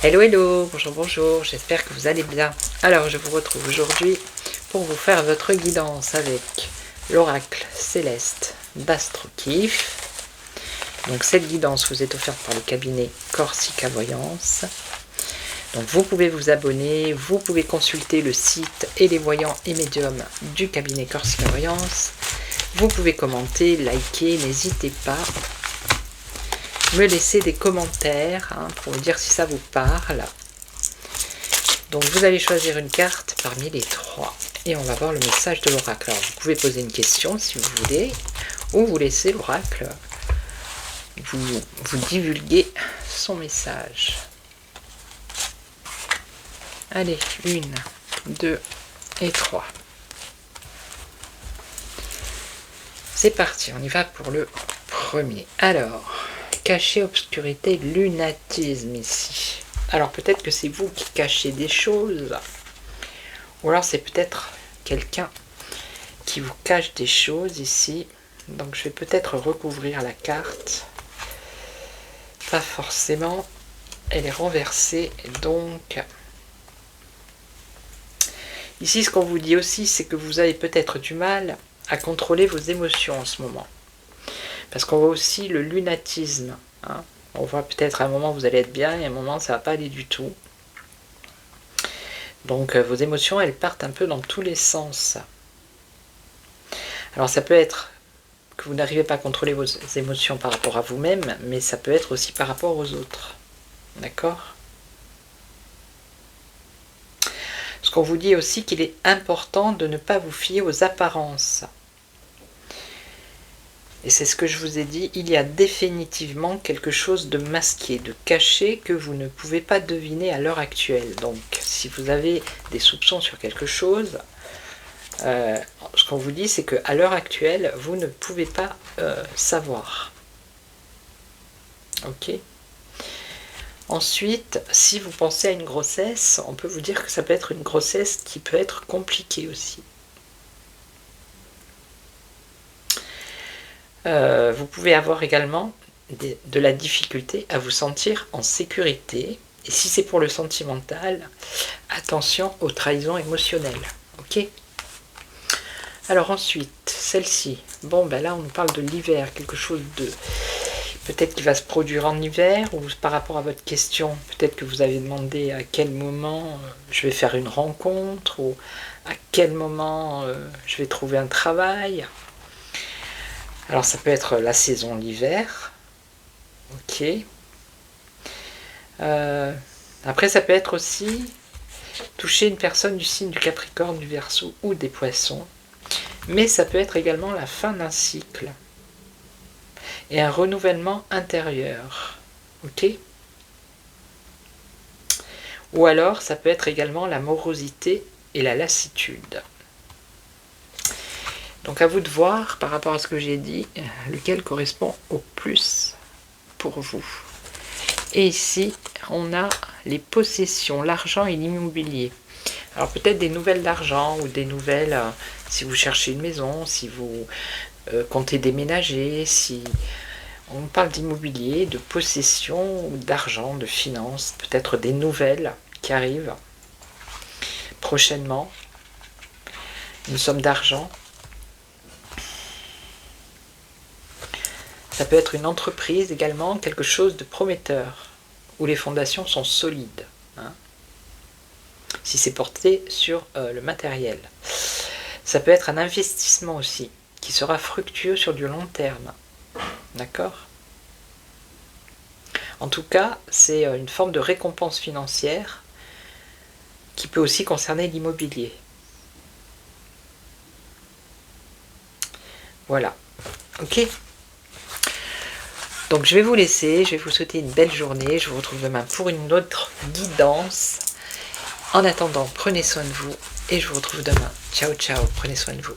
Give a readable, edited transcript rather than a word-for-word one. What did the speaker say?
Hello hello, bonjour bonjour, j'espère que vous allez bien. Alors je vous retrouve aujourd'hui pour vous faire votre guidance avec l'oracle céleste d'Astrokif. Donc cette guidance vous est offerte par le cabinet Corsica Voyance. Donc vous pouvez vous abonner, vous pouvez consulter le site et les voyants et médiums du cabinet Corsica Voyance. Vous pouvez commenter, liker, n'hésitez pas. Me laisser des commentaires pour me dire si ça vous parle. Donc vous allez choisir une carte parmi les trois et on va voir le message de l'oracle. Alors vous pouvez poser une question si vous voulez ou vous laisser l'oracle vous divulguer son message. Allez, 1, 2 et 3. C'est parti, on y va pour le premier. Alors, cacher, obscurité, lunatisme ici. Alors peut-être que c'est vous qui cachez des choses, ou alors c'est peut-être quelqu'un qui vous cache des choses ici. Donc je vais peut-être recouvrir la carte. Pas forcément, elle est renversée, donc ici ce qu'on vous dit aussi, c'est que vous avez peut-être du mal à contrôler vos émotions en ce moment. Parce qu'on voit aussi le lunatisme. On voit peut-être à un moment vous allez être bien et à un moment ça ne va pas aller du tout. Donc vos émotions elles partent un peu dans tous les sens. Alors ça peut être que vous n'arrivez pas à contrôler vos émotions par rapport à vous-même, mais ça peut être aussi par rapport aux autres. D'accord ? Ce qu'on vous dit aussi qu'il est important de ne pas vous fier aux apparences. Et c'est ce que je vous ai dit, il y a définitivement quelque chose de masqué, de caché que vous ne pouvez pas deviner à l'heure actuelle. Donc, si vous avez des soupçons sur quelque chose, ce qu'on vous dit, c'est qu'à l'heure actuelle, vous ne pouvez pas savoir. Ok ? Ensuite, si vous pensez à une grossesse, on peut vous dire que ça peut être une grossesse qui peut être compliquée aussi. Vous pouvez avoir également de la difficulté à vous sentir en sécurité. Et si c'est pour le sentimental, attention aux trahisons émotionnelles. Ok ? Alors ensuite, celle-ci. Bon, ben là, on nous parle de l'hiver, quelque chose de... Peut-être qui va se produire en hiver, ou par rapport à votre question, peut-être que vous avez demandé à quel moment je vais faire une rencontre, ou à quel moment je vais trouver un travail. Alors ça peut être la saison l'hiver, ok. Après ça peut être aussi toucher une personne du signe du Capricorne, du Verseau ou des Poissons, mais ça peut être également la fin d'un cycle et un renouvellement intérieur, ok. Ou alors ça peut être également la morosité et la lassitude. Donc à vous de voir, par rapport à ce que j'ai dit, lequel correspond au plus pour vous. Et ici, on a les possessions, l'argent et l'immobilier. Alors peut-être des nouvelles d'argent ou des nouvelles, si vous cherchez une maison, si vous comptez déménager, si on parle d'immobilier, de possession, d'argent, de finances, peut-être des nouvelles qui arrivent prochainement, une somme d'argent. Ça peut être une entreprise également, quelque chose de prometteur, où les fondations sont solides, si c'est porté sur le matériel. Ça peut être un investissement aussi, qui sera fructueux sur du long terme. D'accord ? En tout cas, c'est une forme de récompense financière qui peut aussi concerner l'immobilier. Voilà. Ok ? Donc je vais vous laisser, je vais vous souhaiter une belle journée, je vous retrouve demain pour une autre guidance. En attendant, prenez soin de vous et je vous retrouve demain. Ciao ciao, prenez soin de vous.